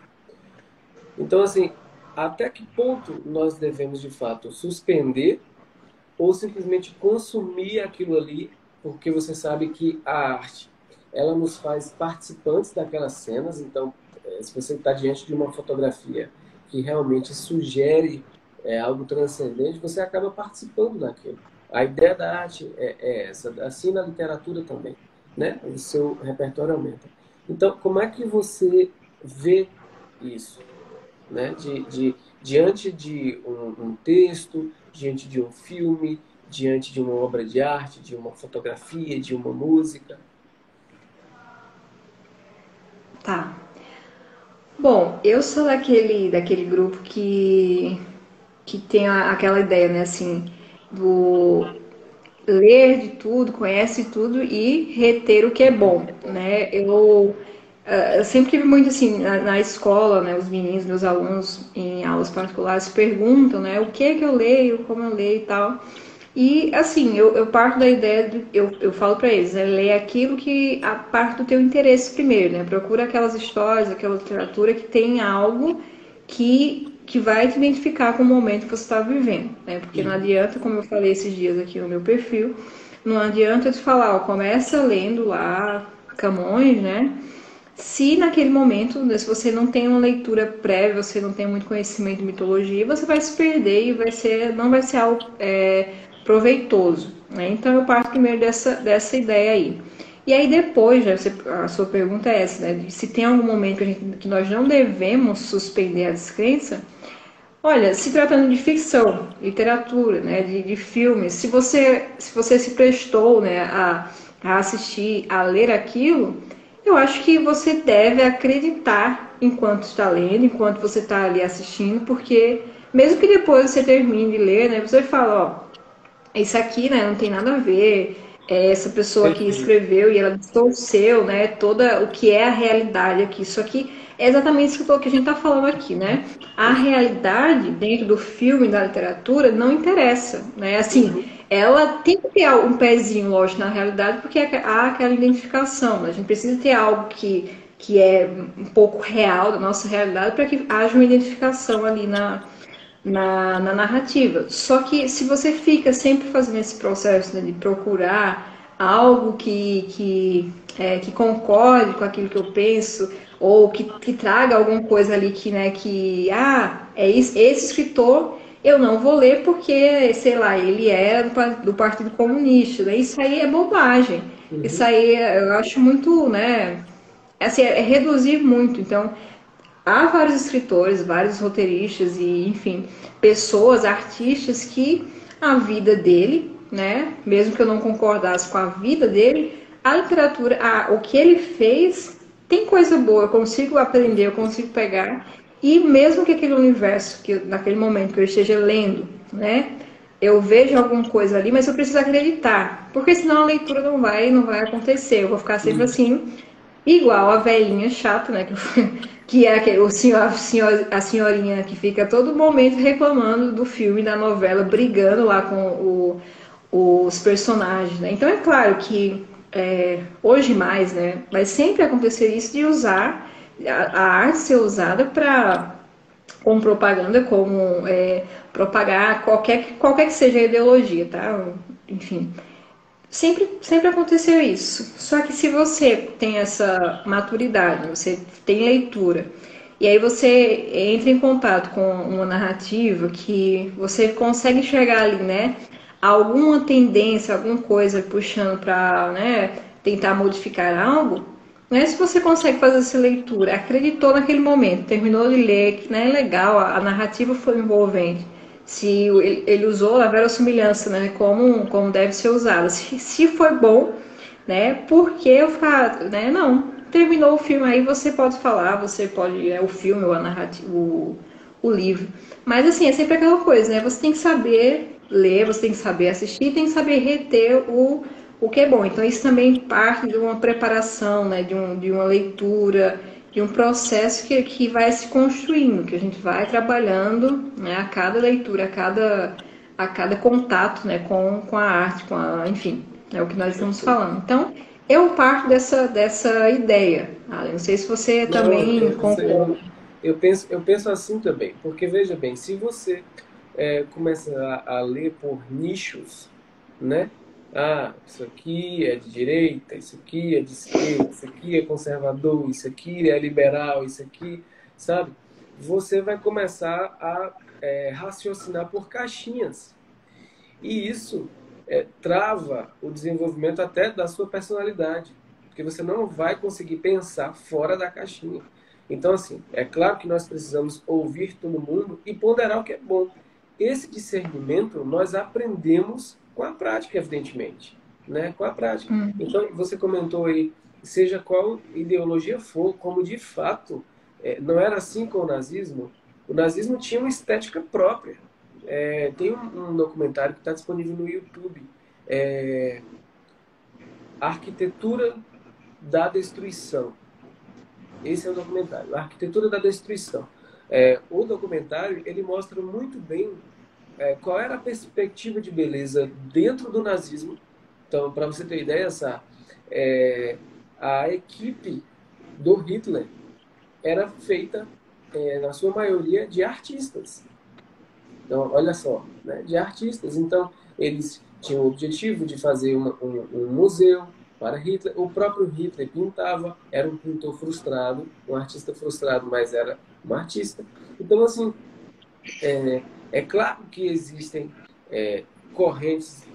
Então, assim, até que ponto nós devemos, de fato, suspender ou simplesmente consumir aquilo ali, porque você sabe que a arte, ela nos faz participantes daquelas cenas. Então, se você está diante de uma fotografia que realmente sugere algo transcendente, você acaba participando daquilo. A ideia da arte é essa, assim na literatura também, né? O seu repertório aumenta. Então, como é que você vê isso, né? Diante de um texto, diante de um filme, diante de uma obra de arte, de uma fotografia, de uma música? Tá. Bom, eu sou daquele grupo que tem aquela ideia, né, assim, do ler de tudo, conhece tudo e reter o que é bom, né? Eu sempre tive muito assim, na escola, né, os meninos, meus alunos em aulas particulares perguntam, né, o que é que eu leio, como eu leio e tal. E assim, eu parto da ideia, eu falo para eles, né, lê aquilo que a parte do teu interesse primeiro, né, procura aquelas histórias, aquela literatura que tem algo que vai te identificar com o momento que você está vivendo, né, porque não Uhum. adianta, como eu falei esses dias aqui no meu perfil, não adianta eu te falar, ó, começa lendo lá Camões, né, se naquele momento, né, se você não tem uma leitura prévia, você não tem muito conhecimento de mitologia, você vai se perder e não vai ser algo proveitoso. Né? Então eu parto primeiro dessa ideia aí. E aí depois, né, a sua pergunta é essa, né? Se tem algum momento que nós não devemos suspender a descrença, olha, se tratando de ficção, literatura, né, de filmes, se você se prestou, né, a assistir, a ler aquilo, eu acho que você deve acreditar enquanto está lendo, enquanto você está ali assistindo, porque mesmo que depois você termine de ler, né, você fala, ó, isso aqui, né, não tem nada a ver. Essa pessoa que Perfeito. escreveu e ela distorceu, né, toda o que é a realidade aqui. Isso aqui é exatamente isso que a gente está falando aqui, né? A realidade dentro do filme, da literatura, não interessa, né? Assim, Uhum. ela tem que ter um pezinho, lógico, na realidade, porque há aquela identificação. Né? A gente precisa ter algo que é um pouco real da nossa realidade para que haja uma identificação ali na narrativa. Só que se você fica sempre fazendo esse processo, né, de procurar algo que concorde com aquilo que eu penso, ou que traga alguma coisa ali esse escritor eu não vou ler porque, sei lá, ele é do Partido Comunista. Né? Isso aí é bobagem. Isso Uhum. aí eu acho muito, né? Assim, é reduzir muito. Então, há vários escritores, vários roteiristas e, enfim, pessoas, artistas que a vida dele, né, mesmo que eu não concordasse com a vida dele, a literatura, o que ele fez tem coisa boa, eu consigo aprender, eu consigo pegar e mesmo que aquele universo que naquele momento que eu esteja lendo, né, eu vejo alguma coisa ali, mas eu preciso acreditar, porque senão a leitura não vai acontecer. Eu vou ficar sempre Uhum. assim, igual a velhinha chata, né? Que é o senhor, a senhorinha que fica a todo momento reclamando do filme, da novela, brigando lá com os personagens, né? Então é claro que hoje mais, né? Vai sempre acontecer isso de usar a arte ser usada para como propaganda, como propagar qualquer que seja a ideologia, tá? Enfim, sempre aconteceu isso. Só que se você tem essa maturidade, você tem leitura, e aí você entra em contato com uma narrativa que você consegue enxergar ali, né? Alguma tendência, alguma coisa puxando para, né, tentar modificar algo, né? Se você consegue fazer essa leitura, acreditou naquele momento, terminou de ler, que né, é legal, a narrativa foi envolvente. Se ele usou a verossimilhança, né, como deve ser usada. Se foi bom, né, por que eu ficar, né, não. Terminou o filme aí, você pode falar, você pode, o filme, ou a narrativa, o livro. Mas assim, é sempre aquela coisa, né, você tem que saber ler, você tem que saber assistir, tem que saber reter o que é bom. Então isso também parte de uma preparação, né, de uma leitura, de um processo que vai se construindo, que a gente vai trabalhando, né, a cada leitura, a cada contato, né, com a arte, enfim, é o que nós estamos Perfeito. falando. Então, eu parto dessa ideia. Não sei se você Não, também concorda. eu penso assim também, porque veja bem, se você começa a ler por nichos, né? Ah, isso aqui é de direita, isso aqui é de esquerda, isso aqui é conservador, isso aqui é liberal, isso aqui, sabe? Você vai começar a raciocinar por caixinhas. E isso trava o desenvolvimento até da sua personalidade, porque você não vai conseguir pensar fora da caixinha. Então, assim, é claro que nós precisamos ouvir todo mundo e ponderar o que é bom. Esse discernimento nós aprendemos com a prática, evidentemente, né? Com a prática. Então, você comentou aí, seja qual ideologia for, como de fato não era assim com o nazismo tinha uma estética própria. Tem um documentário que está disponível no YouTube, é, Arquitetura da Destruição. Esse é o documentário, A Arquitetura da Destruição. O documentário, ele mostra muito bem qual era a perspectiva de beleza dentro do nazismo. Então, para você ter ideia, a equipe do Hitler era feita, na sua maioria, de artistas. Então, olha só, né? De artistas. Então, eles tinham o objetivo de fazer um museu para Hitler. O próprio Hitler pintava, era um pintor frustrado, um artista frustrado, mas era um artista. Então, assim, é claro que existem correntes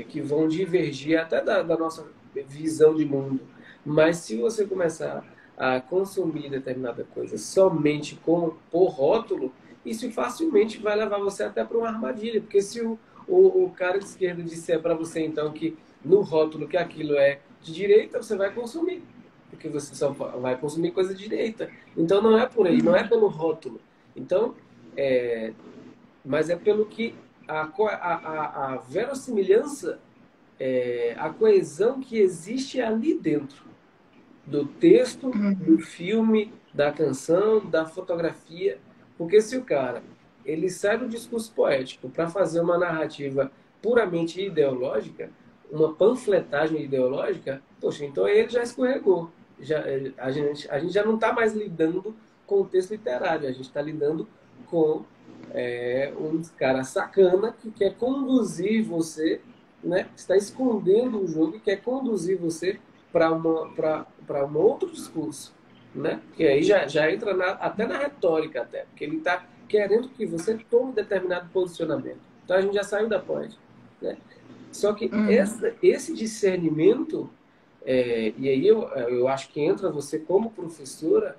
que vão divergir até da nossa visão de mundo, mas se você começar a consumir determinada coisa somente por rótulo, isso facilmente vai levar você até para uma armadilha, porque se o cara de esquerda disser para você, então, que no rótulo que aquilo é de direita, você vai consumir, porque você só vai consumir coisa de direita. Então não é por aí, não é pelo rótulo. Então, mas é pelo que a verossimilhança, a coesão que existe ali dentro do texto, do filme, da canção, da fotografia. Porque se o cara ele sai do discurso poético para fazer uma narrativa puramente ideológica, uma panfletagem ideológica, poxa, então ele já escorregou. A gente já não está mais lidando com o texto literário, a gente está lidando com um cara sacana que quer conduzir você, né? Está escondendo o jogo e quer conduzir você para um outro discurso, né? Que aí já entra até na retórica, até, porque ele está querendo que você tome determinado posicionamento. Então a gente já saiu da ponte, né? Só que esse discernimento, e aí eu acho que entra você como professora,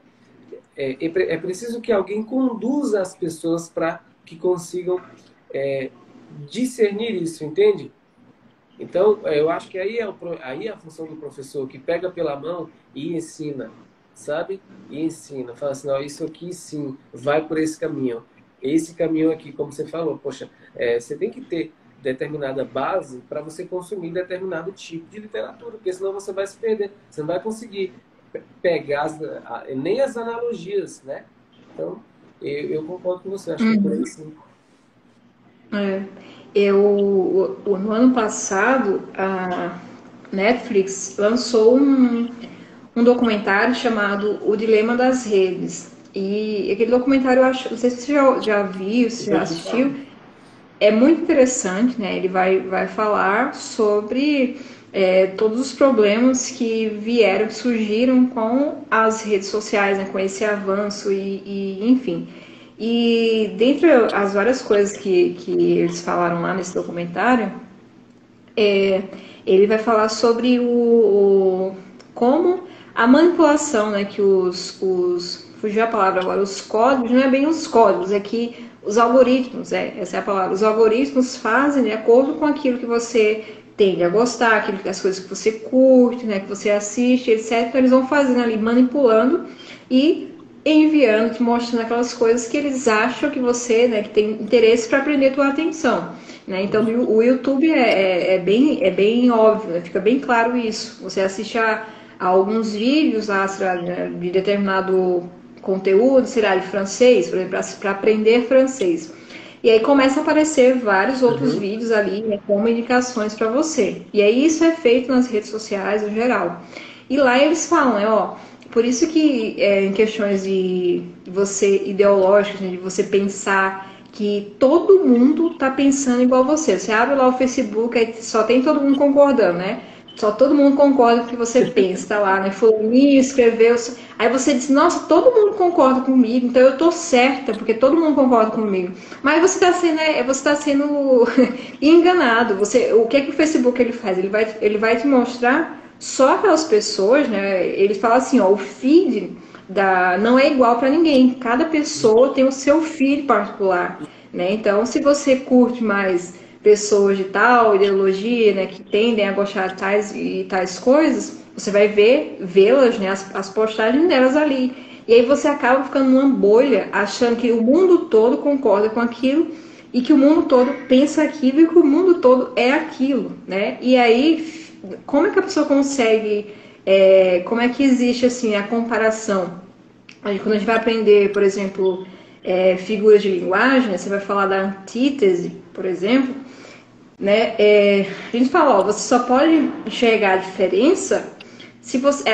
é preciso que alguém conduza as pessoas para que consigam discernir isso, entende? Então, eu acho que aí é a função do professor, que pega pela mão e ensina, sabe? E ensina, fala assim, não, isso aqui sim, vai por esse caminho. Esse caminho aqui, como você falou, poxa, você tem que ter determinada base para você consumir determinado tipo de literatura, porque senão você vai se perder, você não vai conseguir pegar nem as analogias, né? Então, eu concordo com você, acho que é por aí sim. No ano passado, a Netflix lançou um documentário chamado O Dilema das Redes. E aquele documentário, eu acho, não sei se você já viu, se já assistiu, é muito interessante, né? Ele vai falar sobre todos os problemas que vieram, que surgiram com as redes sociais, né? Com esse avanço enfim. E dentre as várias coisas que eles falaram lá nesse documentário, ele vai falar sobre como a manipulação, né, que fugiu a palavra agora, os códigos, não é bem os códigos, é que os algoritmos, essa é a palavra, os algoritmos fazem de acordo com aquilo que você tende a gostar, as coisas que você curte, né, que você assiste, etc. Então, eles vão fazendo ali, manipulando e enviando, te mostrando aquelas coisas que eles acham que você, né, que tem interesse para prender a tua atenção. Né? Então, o YouTube é bem óbvio, né? Fica bem claro isso. Você assiste a alguns vídeos lá, de determinado conteúdo, será de francês, por exemplo, para aprender francês. E aí começa a aparecer vários outros vídeos ali, né, como indicações para você. E aí isso é feito nas redes sociais no geral. E lá eles falam, né, ó, por isso que em questões de você ideológicas, né, de você pensar que todo mundo tá pensando igual você. Você abre lá o Facebook, aí só tem todo mundo concordando, né? Só todo mundo concorda com o que você pensa, tá lá, né? Fulaninho escreveu. Aí você diz, nossa, todo mundo concorda comigo, então eu tô certa, porque todo mundo concorda comigo. Mas você tá sendo enganado. O que é que o Facebook ele faz? Ele vai te mostrar só aquelas pessoas, né? Ele fala assim, ó, o feed não é igual para ninguém. Cada pessoa tem o seu feed particular, né? Então, se você curte mais pessoas de tal ideologia, né, que tendem a gostar de tais coisas, você vai vê-las, né, as postagens delas ali. E aí você acaba ficando numa bolha, achando que o mundo todo concorda com aquilo e que o mundo todo pensa aquilo e que o mundo todo é aquilo, né? E aí, como é que a pessoa consegue como é que existe assim a comparação? Quando a gente vai aprender, por exemplo, figuras de linguagem, né, você vai falar da antítese, por exemplo, né? A gente fala, ó, você só pode enxergar a diferença se você,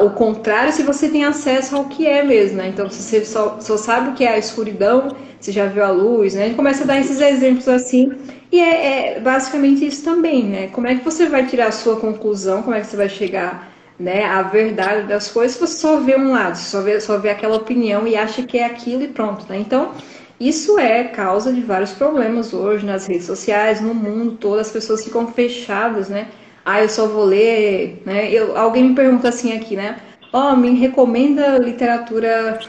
o contrário, se você tem acesso ao que é mesmo, né? Então, se você só sabe o que é a escuridão, você já viu a luz, né? A gente começa a dar esses exemplos assim, e é basicamente isso também, né? Como é que você vai tirar a sua conclusão, como é que você vai chegar, né, à verdade das coisas se você só vê um lado, só vê aquela opinião e acha que é aquilo e pronto, né? Então, isso é causa de vários problemas hoje nas redes sociais, no mundo todo, as pessoas ficam fechadas, né? Ah, eu só vou ler, né? Alguém me pergunta assim aqui, né? Ó, me recomenda literatura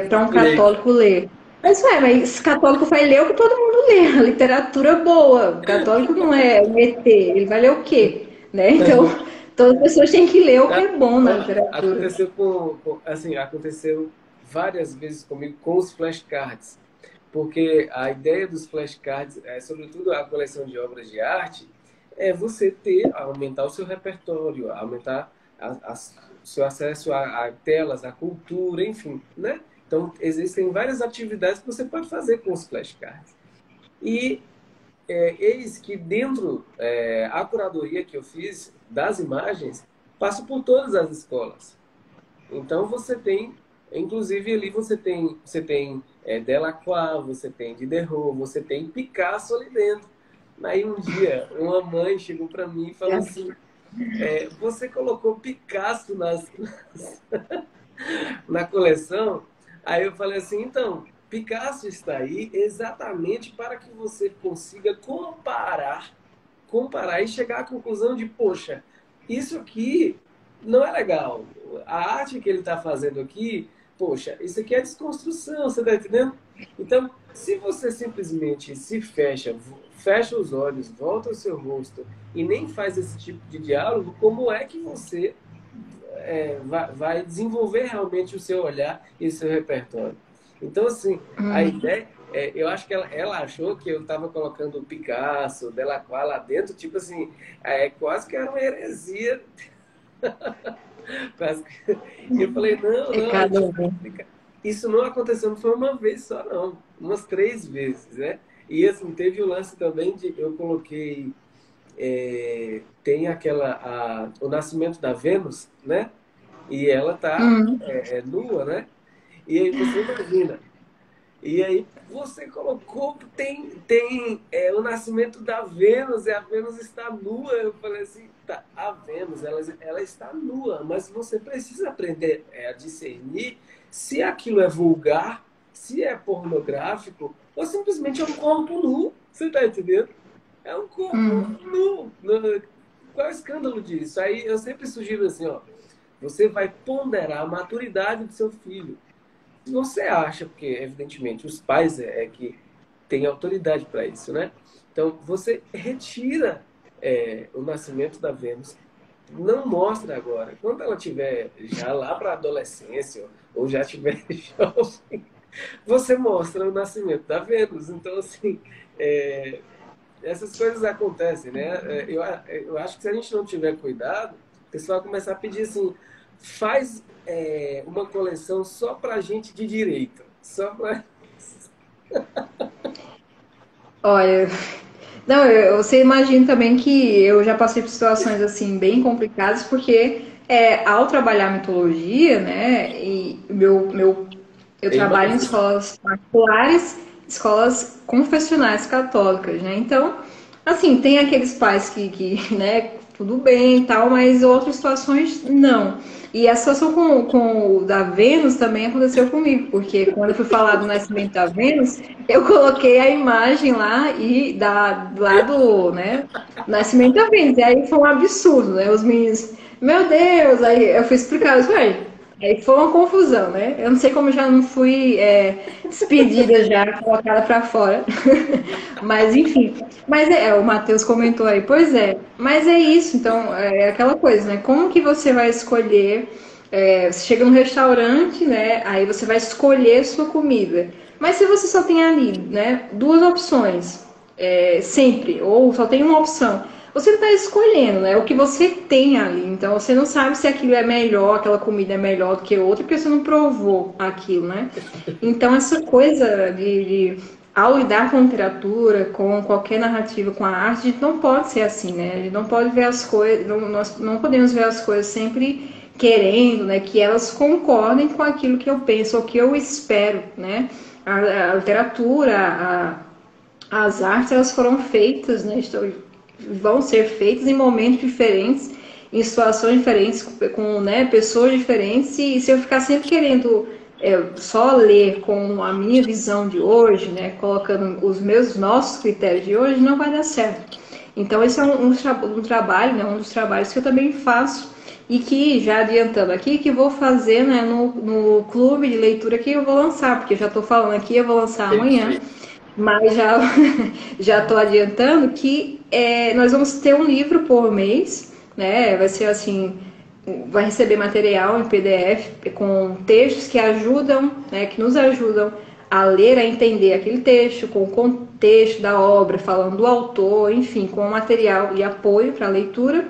para um católico ler. Mas católico vai ler o que todo mundo lê, a literatura boa. O católico não é um ET, ele vai ler o quê? Né? Então, todas as pessoas têm que ler o que é bom na literatura. Aconteceu várias vezes comigo com os flashcards. Porque a ideia dos flashcards, sobretudo a coleção de obras de arte, é você aumentar o seu repertório, aumentar o seu acesso a telas, a cultura, enfim, né? Então, existem várias atividades que você pode fazer com os flashcards. E eis que dentro a curadoria que eu fiz das imagens passa por todas as escolas. Então, você tem, inclusive ali você tem Delacroix, você tem Diderot, você tem Picasso ali dentro. Aí um dia, uma mãe chegou para mim e falou assim, você colocou Picasso na coleção? Aí eu falei assim, então, Picasso está aí exatamente para que você consiga comparar e chegar à conclusão de, poxa, isso aqui não é legal. A arte que ele está fazendo aqui, poxa, isso aqui é desconstrução, você está entendendo? Então, se você simplesmente se fecha os olhos, volta o seu rosto e nem faz esse tipo de diálogo, como é que você vai desenvolver realmente o seu olhar e o seu repertório? Então, assim, a ideia... eu acho que ela achou que eu estava colocando o Picasso, Delacroix lá dentro, tipo assim, quase que era uma heresia. E eu falei, não, isso não aconteceu, não foi uma vez só, não. Umas 3 vezes, né? E assim, teve o lance também de, eu coloquei, tem o nascimento da Vênus, né? E ela tá nua, né? E aí você imagina. E aí você colocou, tem o nascimento da Vênus, e a Vênus está nua. Eu falei assim, tá, a Vênus, ela está nua, mas você precisa aprender a discernir se aquilo é vulgar, se é pornográfico, ou simplesmente é um corpo nu. Você está entendendo? É um corpo nu. Qual é o escândalo disso? Aí eu sempre sugiro assim, ó, você vai ponderar a maturidade do seu filho. Você acha, porque evidentemente os pais que têm autoridade para isso, né? Então você retira o nascimento da Vênus, não mostra agora. Quando ela tiver já lá para a adolescência ou já tiver jovem, você mostra o nascimento da Vênus. Então assim, essas coisas acontecem, né? Eu acho que se a gente não tiver cuidado, o pessoal vai começar a pedir assim, faz uma coleção só para gente de direita. Só para... Olha, não, você imagina também que eu já passei por situações assim bem complicadas, porque ao trabalhar mitologia, né, e eu trabalho em escolas particulares, escolas confessionais católicas, né, então, assim, tem aqueles pais que né, tudo bem e tal, mas outras situações não. E a situação com o da Vênus também aconteceu comigo, porque quando eu fui falar do nascimento da Vênus, eu coloquei a imagem lá lá do, né, nascimento da Vênus. E aí foi um absurdo, né? Os meninos, meu Deus, aí eu fui explicar isso aí. Aí foi uma confusão, né? Eu não sei como já não fui despedida já, colocada para fora. Mas enfim. Mas o Matheus comentou aí, pois é. Mas é isso, então, é aquela coisa, né? Como que você vai escolher? Você chega num restaurante, né? Aí você vai escolher sua comida. Mas se você só tem ali, né, 2 opções, sempre, ou só tem uma opção, você está escolhendo, né? O que você tem ali. Então você não sabe se aquilo é melhor, aquela comida é melhor do que outra, porque você não provou aquilo, né? Então essa coisa ao lidar com literatura, com qualquer narrativa, com a arte, a gente não pode ser assim, né? A gente não pode ver as coisas, nós não podemos ver as coisas sempre querendo, né, que elas concordem com aquilo que eu penso, ou que eu espero, né? A literatura, as artes, elas foram feitas, né? Vão ser feitas em momentos diferentes, em situações diferentes, com, né, pessoas diferentes, e se eu ficar sempre querendo só ler com a minha visão de hoje, né, colocando os nossos critérios de hoje, não vai dar certo. Então esse é um trabalho, né, um dos trabalhos que eu também faço e que, já adiantando aqui, que vou fazer, né, no clube de leitura que eu vou lançar, porque eu já estou falando aqui, eu vou lançar amanhã, Perfeito. mas já já estou adiantando que nós vamos ter um livro por mês, né? Vai ser assim, vai receber material em PDF com textos que ajudam, né, que nos ajudam a ler, a entender aquele texto, com o contexto da obra, falando do autor, enfim, com material de apoio para a leitura.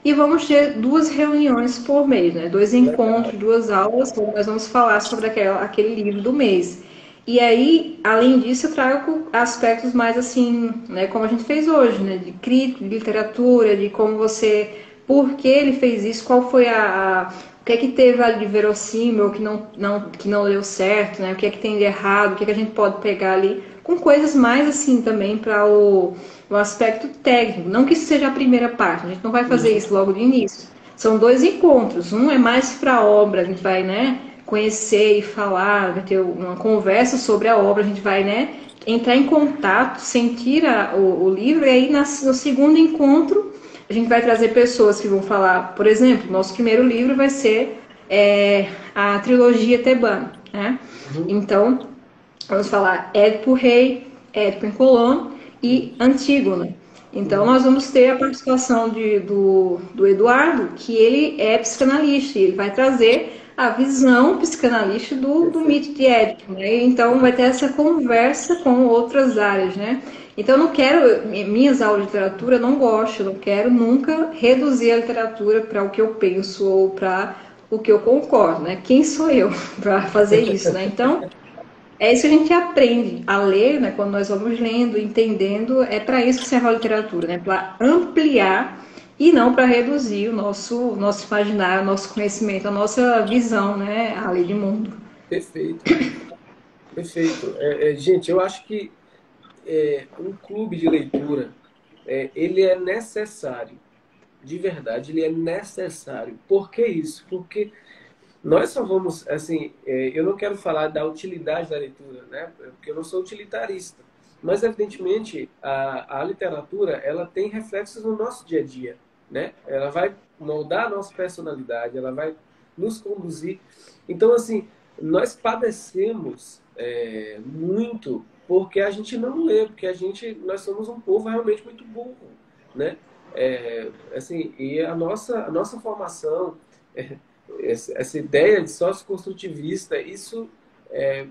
E vamos ter 2 reuniões por mês, né? 2 encontros, Legal. 2 aulas, onde nós vamos falar sobre aquele livro do mês. E aí, além disso, eu trago aspectos mais assim, né, como a gente fez hoje, né, de crítica, de literatura, de como você, por que ele fez isso, qual foi o que é que teve ali de verossímil, que não deu certo, né, o que é que tem de errado, o que é que a gente pode pegar ali, com coisas mais assim também para o aspecto técnico. Não que isso seja a primeira parte, a gente não vai fazer Uhum. isso logo de início. São 2 encontros, um é mais para a obra, a gente vai, né, conhecer e falar, vai ter uma conversa sobre a obra, a gente vai, né, entrar em contato, sentir o livro, e aí no segundo encontro a gente vai trazer pessoas que vão falar, por exemplo, nosso primeiro livro vai ser a trilogia tebana, né? Uhum. Então, vamos falar Édipo Rei, Édipo em Colono e Antígona. Então, Uhum. nós vamos ter a participação do Eduardo, que ele é psicanalista, e ele vai trazer a visão psicanalista do Perfeito. mito de Édipo, né? Então, vai ter essa conversa com outras áreas, né? Então, eu não quero, minhas aulas de literatura, eu não gosto, eu não quero nunca reduzir a literatura para o que eu penso ou para o que eu concordo, né? Quem sou eu para fazer isso, né? Então, é isso que a gente aprende a ler, né? Quando nós vamos lendo, entendendo, é para isso que serve a literatura, né? Para ampliar e não para reduzir o nosso imaginário, o nosso conhecimento, a nossa visão, né? Ali de mundo. Perfeito. Perfeito. Gente, eu acho que um clube de leitura, ele é necessário. De verdade, ele é necessário. Por que isso? Porque nós só vamos, assim, eu não quero falar da utilidade da leitura, né? Porque eu não sou utilitarista. Mas, evidentemente, a literatura, ela tem reflexos no nosso dia a dia, né? Ela vai moldar a nossa personalidade, ela vai nos conduzir. Então, assim, nós padecemos muito porque a gente não lê, porque nós somos um povo realmente muito burro, né? Assim, e a nossa formação, essa ideia de sócio-construtivista, isso é,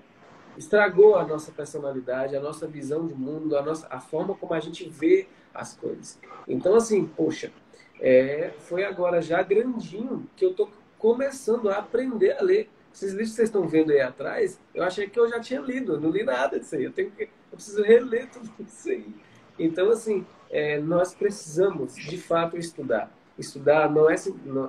estragou a nossa personalidade, a nossa visão de mundo, a forma como a gente vê as coisas. Então, assim, poxa, foi agora já grandinho que eu estou começando a aprender a ler. Esses livros que vocês estão vendo aí atrás, eu achei que eu já tinha lido, eu não li nada disso aí. Eu preciso reler tudo isso aí. Então, assim, nós precisamos, de fato, estudar. Estudar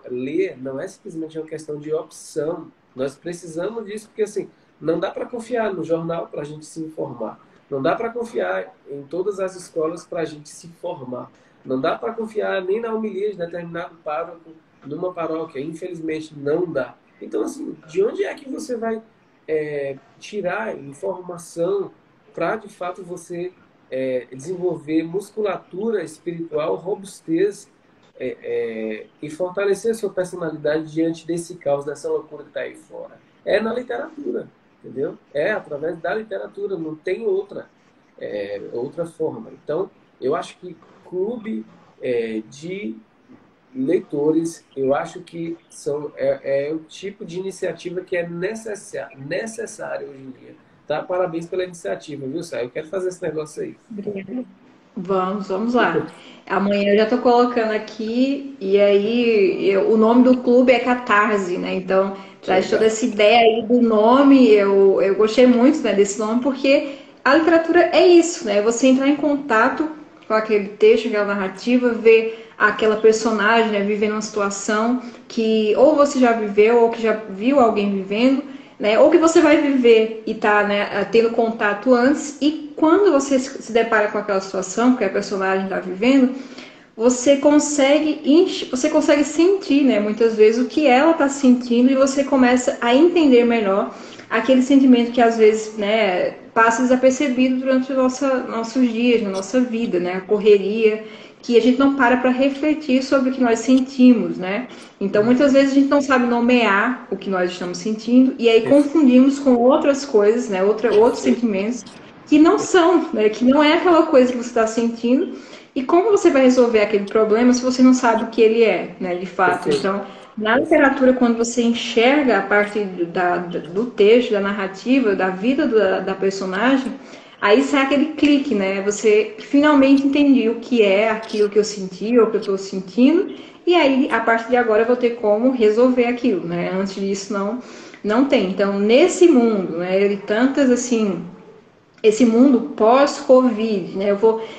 ler não é simplesmente uma questão de opção. Nós precisamos disso porque, assim, não dá para confiar no jornal para a gente se informar. Não dá para confiar em todas as escolas para a gente se formar. Não dá para confiar nem na homilia de determinado pároco numa paróquia. Infelizmente, não dá. Então, assim, de onde é que você vai tirar informação para, de fato, você desenvolver musculatura espiritual, robustez e fortalecer a sua personalidade diante desse caos, dessa loucura que está aí fora? É na literatura, entendeu? É através da literatura, não tem outra forma. Então, eu acho que clube de leitores, eu acho que o tipo de iniciativa que é necessária hoje em dia. Tá? Parabéns pela iniciativa, viu, Sá? Eu quero fazer esse negócio aí. Obrigada. Vamos lá. Amanhã eu já estou colocando aqui, e aí o nome do clube é Catarse, né? Então, traz toda Legal. essa ideia aí do nome, eu gostei muito, né, desse nome, porque a literatura é isso, né? Você entrar em contato com aquele texto, aquela narrativa, ver aquela personagem, né, vivendo uma situação que ou você já viveu, ou que já viu alguém vivendo, né? Ou que você vai viver e tá, né, tendo contato antes, e quando você se depara com aquela situação que a personagem está vivendo, você consegue sentir, né, muitas vezes o que ela está sentindo e você começa a entender melhor aquele sentimento que às vezes, né, passa desapercebido durante nossos dias, na nossa vida, né, a correria, que a gente não para refletir sobre o que nós sentimos, né? Então, muitas vezes a gente não sabe nomear o que nós estamos sentindo e aí Perfe- confundimos com outras coisas, né, outros Perfeito. sentimentos que não são, né, que não é aquela coisa que você está sentindo. E como você vai resolver aquele problema se você não sabe o que ele é, né, de fato? Perfeito. Então, na Perfeito. literatura, quando você enxerga a parte do texto, da narrativa, da vida da personagem, aí sai aquele clique, né? Você finalmente entendeu o que é aquilo que eu senti ou que eu estou sentindo, e aí, a partir de agora, eu vou ter como resolver aquilo, né? Antes disso, não tem. Então, nesse mundo, né, ele tantas assim esse mundo pós-Covid, né?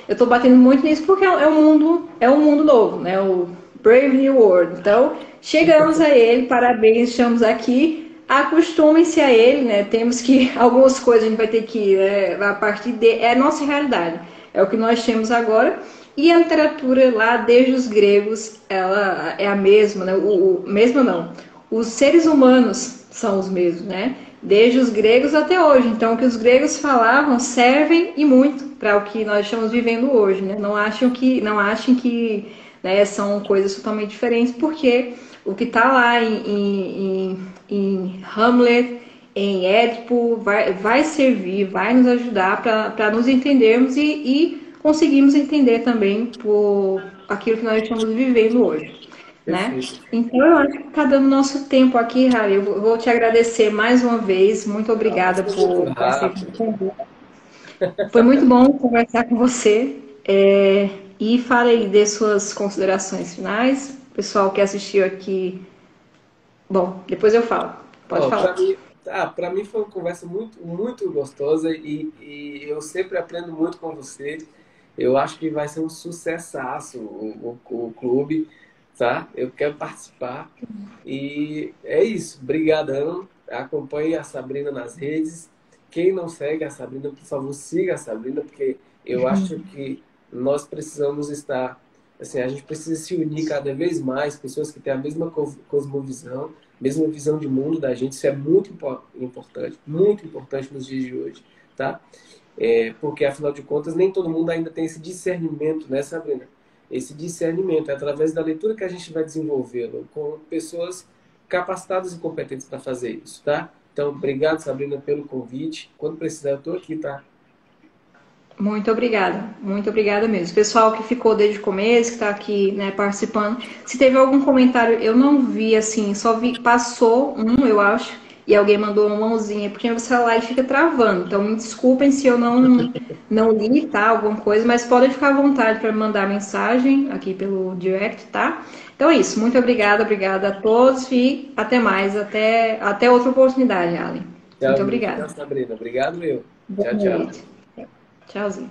Eu tô batendo muito nisso porque é um mundo novo, né? O Brave New World. Então, chegamos a ele, parabéns, estamos aqui. Acostumem-se a ele, né? Temos que algumas coisas a gente vai ter que, né, a partir de é a nossa realidade, é o que nós temos agora. E a literatura lá, desde os gregos, ela é a mesma, né? Mesmo não. Os seres humanos são os mesmos, né? Desde os gregos até hoje. Então, o que os gregos falavam servem e muito para o que nós estamos vivendo hoje, né? Não achem que né, são coisas totalmente diferentes, porque o que está lá em Hamlet, em Édipo, vai servir, vai nos ajudar para nos entendermos e conseguirmos entender também por aquilo que nós estamos vivendo hoje, né? Perfeito. Então, eu acho que está dando nosso tempo aqui, Rari. Eu vou te agradecer mais uma vez. Muito Ah, obrigada passou muito por aceitar o rápido. convite. Foi muito bom conversar com você. E fale aí, dê suas considerações finais. Pessoal que assistiu aqui, bom, depois eu falo. Pode Ó, falar. para mim foi uma conversa muito gostosa e eu sempre aprendo muito com você. Eu acho que vai ser um sucessaço o clube, tá? Eu quero participar. E é isso. Brigadão. Acompanhe a Sabrina nas redes. Quem não segue a Sabrina, por favor, siga a Sabrina, porque eu acho que nós precisamos estar, assim, a gente precisa se unir cada vez mais, pessoas que têm a mesma cosmovisão, mesma visão de mundo da gente. Isso é muito importante nos dias de hoje, tá? Porque, afinal de contas, nem todo mundo ainda tem esse discernimento, né, Sabrina? Esse discernimento é através da leitura que a gente vai desenvolvê-lo com pessoas capacitadas e competentes para fazer isso, tá? Então, obrigado, Sabrina, pelo convite. Quando precisar, eu estou aqui, tá? Muito obrigada mesmo. Pessoal que ficou desde o começo, que está aqui, né, participando. Se teve algum comentário, eu não vi, assim, só vi, passou um, eu acho, e alguém mandou uma mãozinha, porque meu celular fica travando. Então, me desculpem se eu não li, tá, alguma coisa, mas podem ficar à vontade para mandar mensagem aqui pelo direct, tá? Então é isso. Muito obrigada a todos e até mais, até outra oportunidade, Allen. Muito Tchau, obrigada. tchau, Sabrina. Obrigado, eu. Boa Tchau, tchau. noite. Tchauzinho.